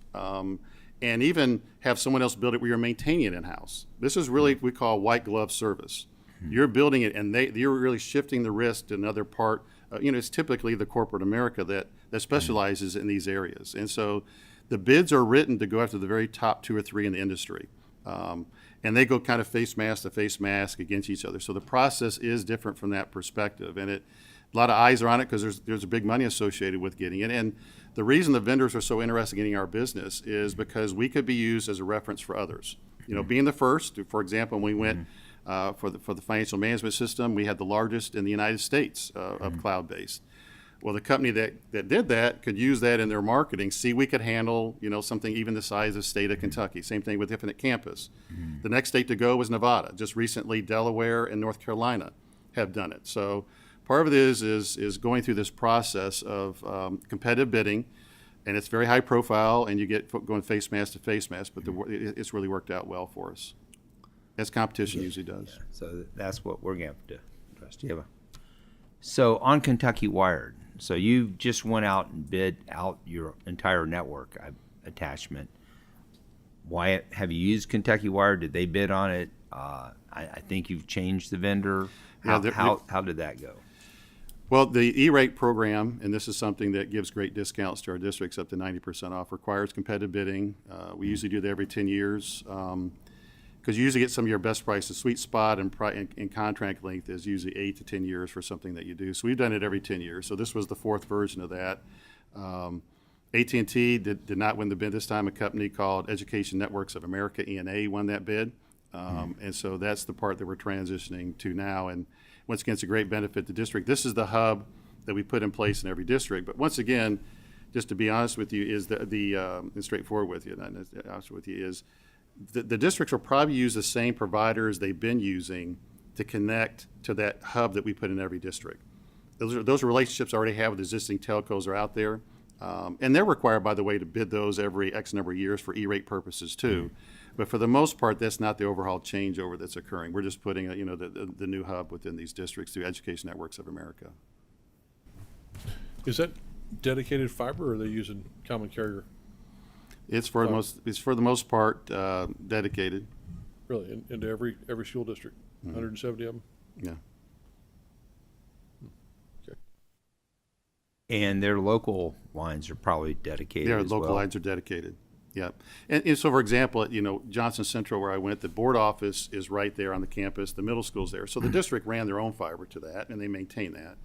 Speaker 6: and even have someone else build it where you're maintaining it in-house. This is really what we call white glove service. You're building it, and you're really shifting the risk to another part. It's typically the corporate America that specializes in these areas. And so the bids are written to go after the very top 2 or 3 in the industry. And they go kind of face mask to face mask against each other. So the process is different from that perspective. And a lot of eyes are on it because there's a big money associated with getting it. And the reason the vendors are so interested in getting our business is because we could be used as a reference for others. Being the first, for example, when we went for the financial management system, we had the largest in the United States of cloud-based. Well, the company that did that could use that in their marketing. See, we could handle, something even the size of the state of Kentucky. Same thing with Infinite Campus. The next state to go was Nevada. Just recently, Delaware and North Carolina have done it. So part of it is going through this process of competitive bidding, and it's very high profile, and you get going face mask to face mask, but it's really worked out well for us, as competition usually does.
Speaker 2: So that's what we're going to have to do. So on Kentucky Wired, so you just went out and bid out your entire network attachment. Why have you used Kentucky Wired? Did they bid on it? I think you've changed the vendor.
Speaker 6: Yeah,
Speaker 2: How did that go?
Speaker 6: Well, the E-rate program, and this is something that gives great discounts to our districts up to 90% off, requires competitive bidding. We usually do that every 10 years because you usually get some of your best prices. Sweet spot and contract length is usually 8 to 10 years for something that you do. So we've done it every 10 years. So this was the fourth version of that. AT&T did not win the bid this time. A company called Education Networks of America, ENA, won that bid. And so that's the part that we're transitioning to now. And once again, it's a great benefit to the district. This is the hub that we put in place in every district. But once again, just to be honest with you, is and straightforward with you, and honest with you, is the districts will probably use the same providers they've been using to connect to that hub that we put in every district. Those relationships I already have with existing telcos are out there. And they're required, by the way, to bid those every X number of years for E-rate purposes too. But for the most part, that's not the overhaul changeover that's occurring. We're just putting the new hub within these districts through Education Networks of America.
Speaker 5: Is that dedicated fiber, or are they using common carrier?
Speaker 6: It's for the most part dedicated.
Speaker 5: Really, into every school district, 170 of them?
Speaker 6: Yeah.
Speaker 5: Okay.
Speaker 2: And their local lines are probably dedicated
Speaker 6: Their
Speaker 2: as
Speaker 6: local
Speaker 2: well.
Speaker 6: lines are dedicated. Yeah. And so, for example, Johnson Central, where I went, the board office is right there on the campus. The middle school's there. So the district ran their own fiber to that, and they maintain that.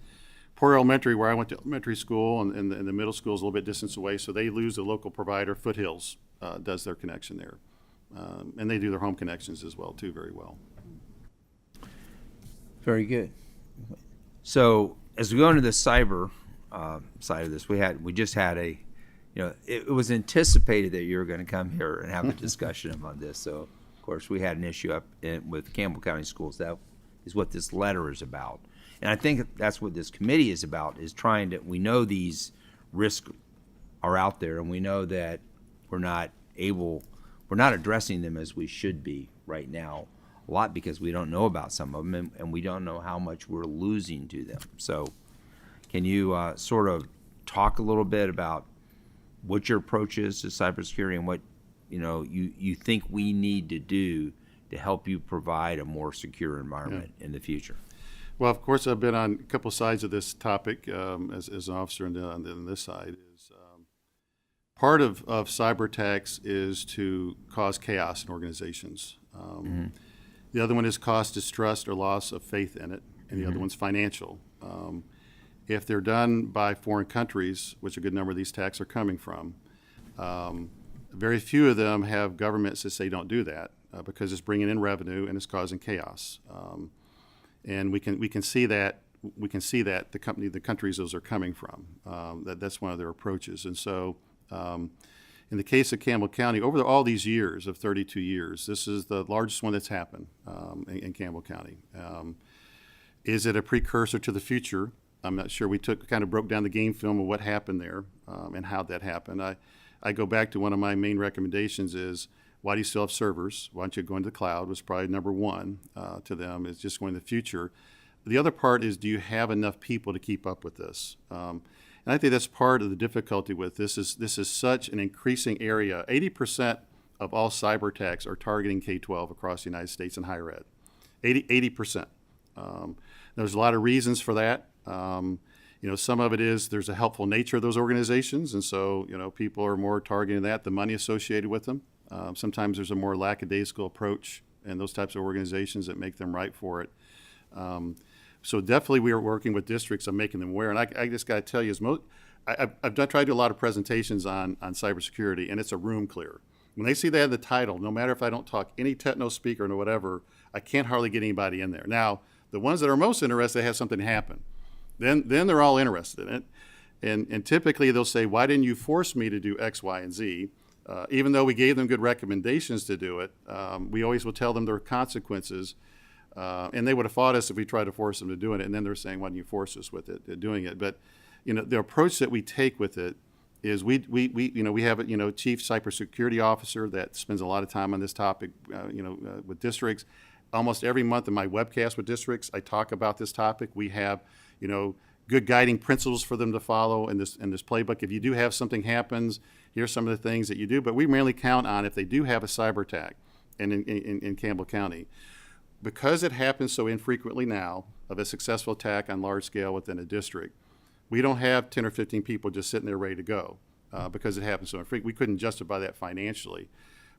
Speaker 6: Porter Elementary, where I went to elementary school, and the middle school is a little bit distance away, so they lose the local provider. Foothills does their connection there. And they do their home connections as well, too, very well.
Speaker 2: Very good. So as we go into the cyber side of this, we just had it was anticipated that you were going to come here and have a discussion about this. So of course we had an issue up with Campbell County Schools. That is what this letter is about. And I think that's what this committee is about, is we know these risks are out there, and we know that we're not addressing them as we should be right now, a lot because we don't know about some of them, and we don't know how much we're losing to them. So can you sort of talk a little bit about what your approach is to cybersecurity and what you think we need to do to help you provide a more secure environment in the future?
Speaker 6: Well, of course, I've been on a couple sides of this topic as an officer on this side. Part of cyber attacks is to cause chaos in organizations. The other one is cause distrust or loss of faith in it, and the other one's financial. If they're done by foreign countries, which a good number of these attacks are coming from, very few of them have governments that say don't do that because it's bringing in revenue and it's causing chaos. And we can see that the countries those are coming from. That's one of their approaches. And so, in the case of Campbell County, over all these years of 32 years, this is the largest one that's happened in Campbell County. Is it a precursor to the future? I'm not sure. We kind of broke down the game film of what happened there and how that happened. I go back to one of my main recommendations is, why do you still have servers? Why don't you go into the cloud? Was probably number one to them. It's just going to the future. The other part is, do you have enough people to keep up with this? And I think that's part of the difficulty with this. This is such an increasing area. 80% of all cyber attacks are targeting K-12 across the United States and higher ed. 80%. There's a lot of reasons for that. Some of it is there's a helpful nature of those organizations, and so people are more targeting that, the money associated with them. Sometimes there's a more lackadaisical approach in those types of organizations that make them right for it. So definitely we are working with districts on making them aware. And I just got to tell you, I've tried to do a lot of presentations on cybersecurity, and it's a room clear. When they see they have the title, no matter if I don't talk any techno speaker or whatever, I can't hardly get anybody in there. Now, the ones that are most interested, they have something happen. Then they're all interested in it. And typically they'll say, why didn't you force me to do X, Y, and Z? Even though we gave them good recommendations to do it, we always will tell them there are consequences. And they would have fought us if we tried to force them to do it. And then they're saying, why didn't you force us with it, doing it? But, the approach that we take with it is we have a, chief cybersecurity officer that spends a lot of time on this topic, with districts. Almost every month in my webcast with districts, I talk about this topic. We have, good guiding principles for them to follow in this playbook. If you do have something happens, here's some of the things that you do. But we mainly count on if they do have a cyber attack in Campbell County. because it happens so infrequently now of a successful attack on large scale within a district, we don't have 10 or 15 people just sitting there ready to go because it happens so infrequently. We couldn't justify that financially.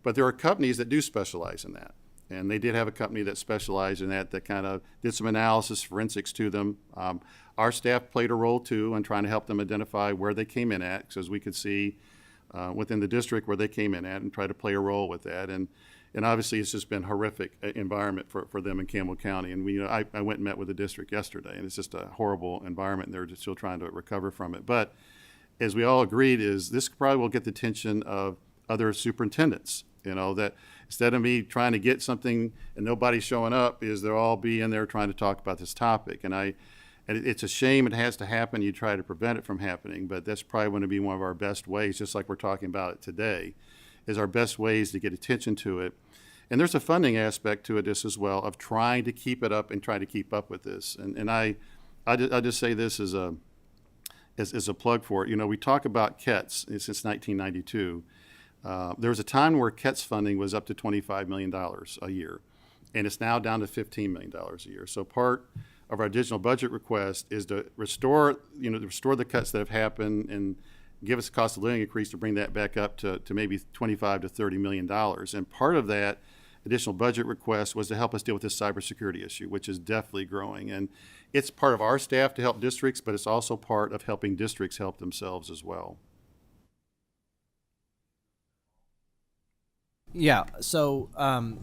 Speaker 6: But there are companies that do specialize in that. And they did have a company that specialized in that kind of did some analysis, forensics to them. Our staff played a role too in trying to help them identify where they came in at, so as we could see within the district where they came in at and try to play a role with that. And obviously it's just been horrific environment for them in Campbell County. And I went and met with the district yesterday, and it's just a horrible environment. They're just still trying to recover from it. But as we all agreed, is this probably will get the attention of other superintendents, that instead of me trying to get something and nobody showing up, is they'll all be in there trying to talk about this topic. And it's a shame it has to happen. You try to prevent it from happening, but that's probably going to be one of our best ways, just like we're talking about it today, is our best ways to get attention to it. And there's a funding aspect to this as well, of trying to keep it up and trying to keep up with this. And I just say this as a plug for it. We talk about KETS since 1992. There was a time where KETS funding was up to $25 million a year, and it's now down to $15 million a year. So part of our additional budget request is to restore the cuts that have happened and give us a cost of living increase to bring that back up to maybe $25 to $30 million. And part of that additional budget request was to help us deal with this cybersecurity issue, which is definitely growing. And it's part of our staff to help districts, but it's also part of helping districts help themselves as well.
Speaker 7: Yeah, so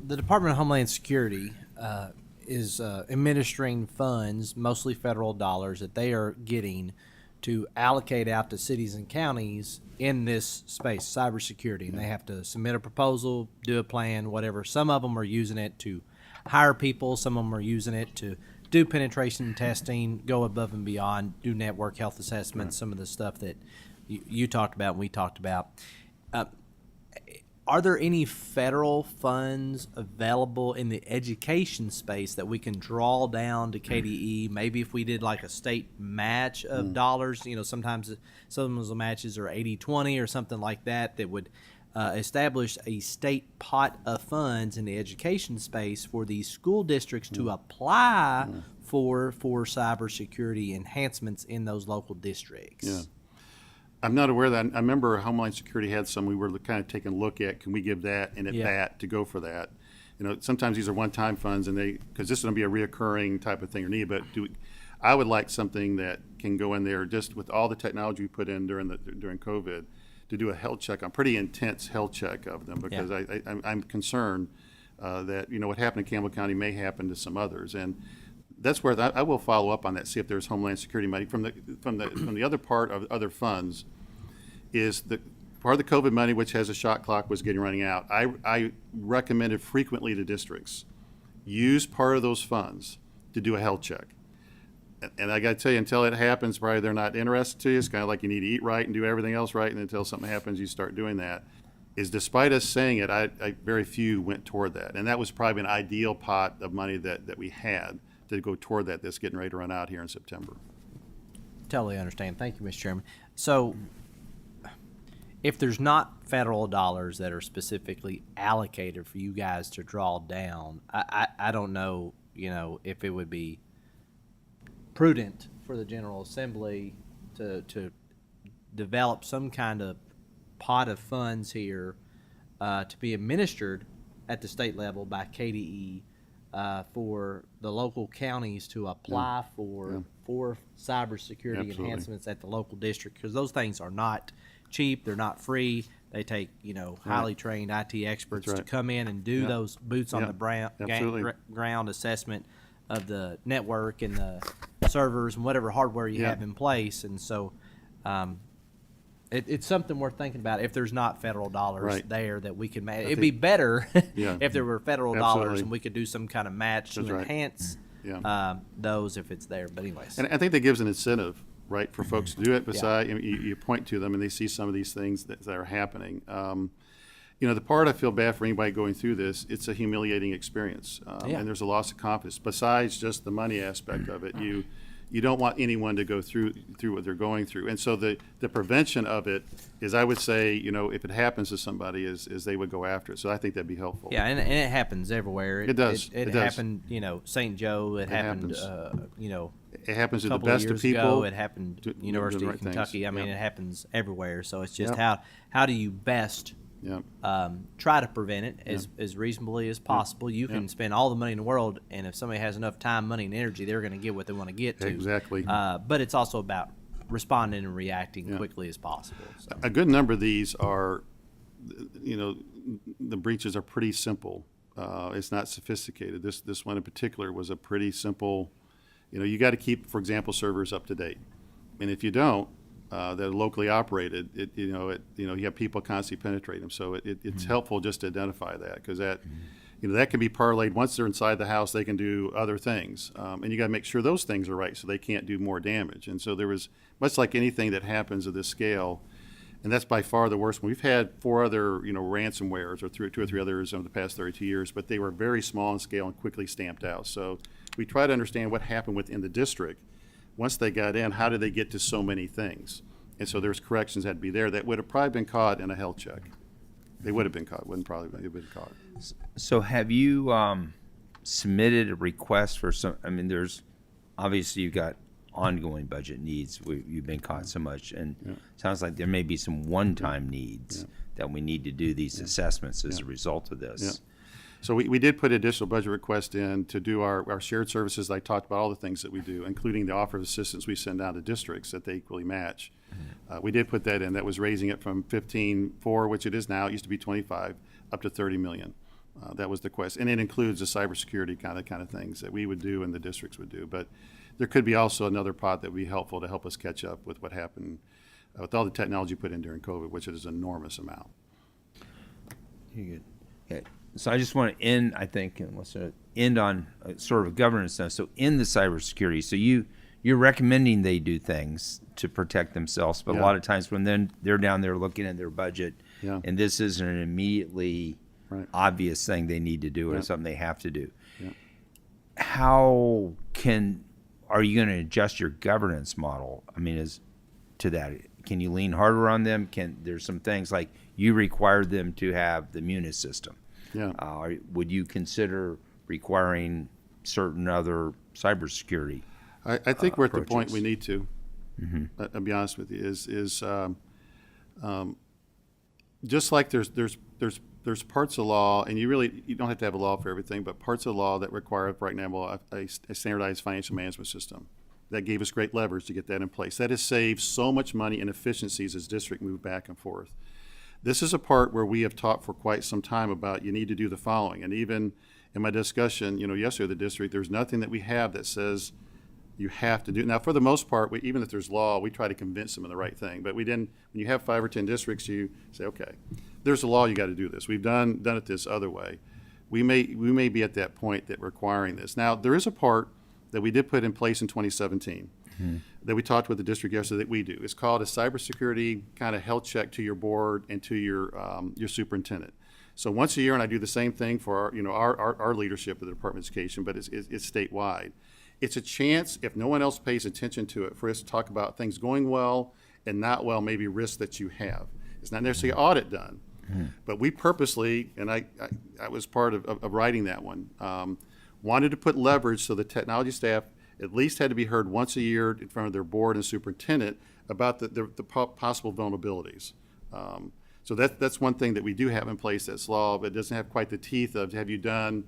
Speaker 7: the Department of Homeland Security is administering funds, mostly federal dollars, that they are getting to allocate out to cities and counties in this space, cybersecurity. And they have to submit a proposal, do a plan, whatever. Some of them are using it to hire people. Some of them are using it to do penetration testing, go above and beyond, do network health assessments, some of the stuff that you talked about and we talked about. Are there any federal funds available in the education space that we can draw down to KDE? Maybe if we did like a state match of dollars, sometimes some of the matches are 80-20 or something like that, that would establish a state pot of funds in the education space for these school districts to apply for cybersecurity enhancements in those local districts.
Speaker 6: Yeah. I'm not aware of that. I remember Homeland Security had some we were kind of taking a look at. Can we give that and that to go for that? Sometimes these are one-time funds, and because this is going to be a reoccurring type of thing or need. But I would like something that can go in there just with all the technology we put in during COVID to do a health check, a pretty intense health check of them, because I'm concerned that what happened in Campbell County may happen to some others. And that's where I will follow up on that, see if there's Homeland Security money from the other part of other funds. Is the part of the COVID money, which has a shot clock, was getting running out. I recommended frequently to districts use part of those funds to do a health check. And I got to tell you, until it happens, probably they're not interested to you. It's kind of like you need to eat right and do everything else right, and until something happens, you start doing that. Is despite us saying it, I very few went toward that, and that was probably an ideal pot of money that we had to go toward that's getting ready to run out here in September.
Speaker 7: Totally understand. Thank you, Mr. Chairman. So if there's not federal dollars that are specifically allocated for you guys to draw down, I don't know, if it would be prudent for the General Assembly to develop some kind of pot of funds here to be administered at the state level by KDE for the local counties to apply for cybersecurity
Speaker 6: Absolutely.
Speaker 7: enhancements at the local district, because those things are not cheap, they're not free. They take highly trained IT experts to come in and do those boots on the ground assessment of the network and the servers and whatever hardware you have in place. And so it's something worth thinking about if there's not federal dollars there that we could match. It'd be better if there were federal dollars and we could do some kind of match to enhance those if it's there. But anyways.
Speaker 6: And I think that gives an incentive, right, for folks to do it. Besides, you point to them and they see some of these things that are happening. The part I feel bad for anybody going through this, it's a humiliating experience. And there's a loss of confidence. Besides just the money aspect of it, you don't want anyone to go through what they're going through. And so the prevention of it is, I would say, if it happens to somebody, is they would go after it. So I think that'd be helpful.
Speaker 7: Yeah, and it happens everywhere.
Speaker 6: It does.
Speaker 7: It
Speaker 6: It does.
Speaker 7: happened, St. Joe. It happened,
Speaker 6: happens. It happens to the
Speaker 7: couple
Speaker 6: best
Speaker 7: of
Speaker 6: of
Speaker 7: years
Speaker 6: people.
Speaker 7: ago. It happened
Speaker 6: doing
Speaker 7: University
Speaker 6: the
Speaker 7: of
Speaker 6: right
Speaker 7: Kentucky.
Speaker 6: things.
Speaker 7: I mean,
Speaker 6: Yep.
Speaker 7: it happens everywhere. So it's just
Speaker 6: Yep.
Speaker 7: how do you best
Speaker 6: Yeah.
Speaker 7: try to prevent it as reasonably as possible. You can spend all the money in the world, and if somebody has enough time, money, and energy, they're going to get what they want to get to.
Speaker 6: Exactly.
Speaker 7: But it's also about responding and reacting quickly as possible. So.
Speaker 6: A good number of these are, the breaches are pretty simple. It's not sophisticated. This one in particular was a pretty simple. You got to keep, for example, servers up to date, and if you don't, that are locally operated, you have people constantly penetrate them. So it's helpful just to identify that, because that, that can be parlayed. Once they're inside the house, they can do other things, and you got to make sure those things are right so they can't do more damage. And so there was, much like anything that happens at this scale, and that's by far the worst one. We've had 4 other, ransomwares, or 2 or 3 others over the past 32 years, but they were very small in scale and quickly stamped out. So we try to understand what happened within the district. Once they got in, how did they get to so many things? And so there's corrections that had to be there that would have probably been caught in a health check. They would have been caught. Wouldn't probably have been caught.
Speaker 2: So have you submitted a request for some? I mean, there's obviously you've got ongoing budget needs. You've been caught so much, and it sounds like there may be some one-time needs that we need to do these assessments as a result of this.
Speaker 6: Yeah. So we did put additional budget request in to do our shared services. I talked about all the things that we do, including the offer of assistance we send out to districts that they equally match. We did put that in. That was raising it from 15.4, which it is now. It used to be 25, up to 30 million. That was the quest, and it includes the cybersecurity kind of things that we would do and the districts would do. But there could be also another pot that would be helpful to help us catch up with what happened with all the technology put in during COVID, which is an enormous amount.
Speaker 2: You're good. Okay. So I just want to end, I think, and let's end on sort of a governance stuff. So in the cybersecurity, so you're recommending they do things to protect themselves, but a lot of times when they're down there looking at their budget, and this isn't an immediately obvious thing they need to do or something they have to do. How are you going to adjust your governance model? I mean, to that, can you lean harder on them? There's some things like you require them to have the Munis system. Would you consider requiring certain other cybersecurity?
Speaker 6: I think we're at the point
Speaker 2: approaches?
Speaker 6: we need to. I'll be honest with you. Just like there's parts of law, and you don't have to have a law for everything, but parts of law that require right now a standardized financial management system. That gave us great leverage to get that in place. That has saved so much money and efficiencies as district move back and forth. This is a part where we have talked for quite some time about you need to do the following. And even in my discussion, yesterday with the district, there's nothing that we have that says you have to do. Now, for the most part, even if there's law, we try to convince them of the right thing. But when you have 5 or 10 districts, you say, okay, there's a law, you got to do this. We've done it this other way. We may be at that point that requiring this. Now, there is a part that we did put in place in 2017 that we talked with the district yesterday that we do. It's called a cybersecurity kind of health check to your board and to your superintendent. So once a year, and I do the same thing for our leadership of the Department of Education, but it's statewide. It's a chance, if no one else pays attention to it, for us to talk about things going well and not well, maybe risks that you have. It's not necessarily an audit done, but we purposely, and I was part of writing that one, wanted to put leverage so the technology staff at least had to be heard once a year in front of their board and superintendent about the possible vulnerabilities. So that's one thing that we do have in place that's law, but it doesn't have quite the teeth of have you done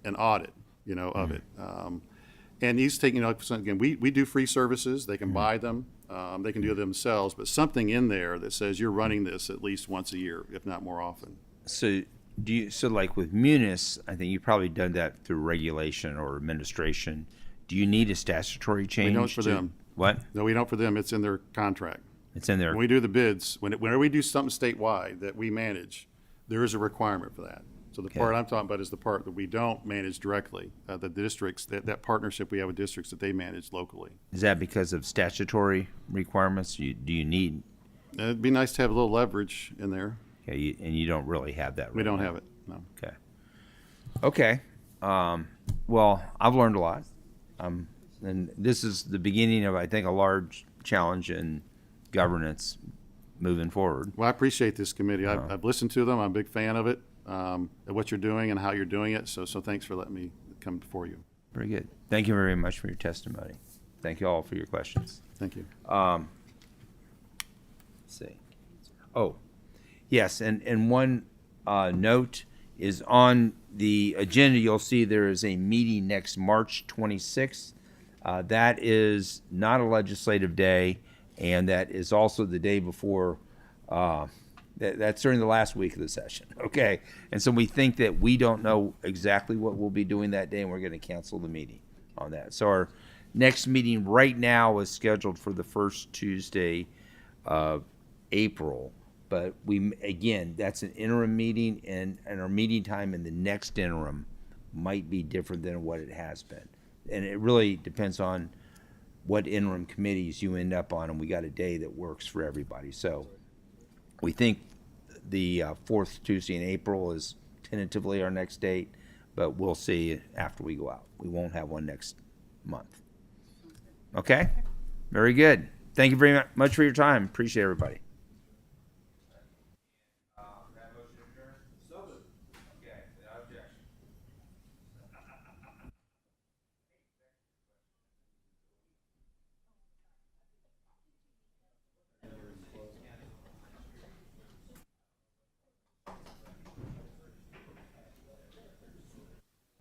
Speaker 6: an audit, of it. And he's taking, again, we do free services. They can buy them. They can do it themselves, but something in there that says you're running this at least once a year, if not more often.
Speaker 2: So like with Munis, I think you've probably done that through regulation or administration. Do you need a statutory change?
Speaker 6: We don't for them.
Speaker 2: What?
Speaker 6: No, we don't for them. It's in their contract.
Speaker 2: It's in there.
Speaker 6: When we do the bids, whenever we do something statewide that we manage, there is a requirement for that. So the part I'm talking about is the part that we don't manage directly. The districts, that partnership we have with districts that they manage locally.
Speaker 2: Is that because of statutory requirements? Do you need?
Speaker 6: It'd be nice to have a little leverage in there.
Speaker 2: Okay, and you don't really have that.
Speaker 6: We don't
Speaker 2: now.
Speaker 6: have it. No.
Speaker 2: Okay. Well, I've learned a lot. I'm And this is the beginning of, I think, a large challenge in governance moving forward.
Speaker 6: Well, I appreciate this committee. I've listened to them. I'm a big fan of it, of what you're doing and how you're doing it. So thanks for letting me come before you.
Speaker 2: Very good. Thank you very much for your testimony. Thank you all for your questions.
Speaker 6: Thank you.
Speaker 2: Let's see. Oh, yes, and one note is on the agenda. You'll see there is a meeting next March 26th. That is not a legislative day, and that is also the day before. That's during the last week of the session. Okay, and so we think that we don't know exactly what we'll be doing that day, and we're going to cancel the meeting on that. So our next meeting right now is scheduled for the first Tuesday of April. But again, that's an interim meeting, and our meeting time in the next interim might be different than what it has been. And it really depends on what interim committees you end up on, and we got a day that works for everybody. So we think the fourth Tuesday in April is tentatively our next date, but we'll see after we go out. We won't have one next month. Okay? Very good. Thank you very much for your time. Appreciate everybody.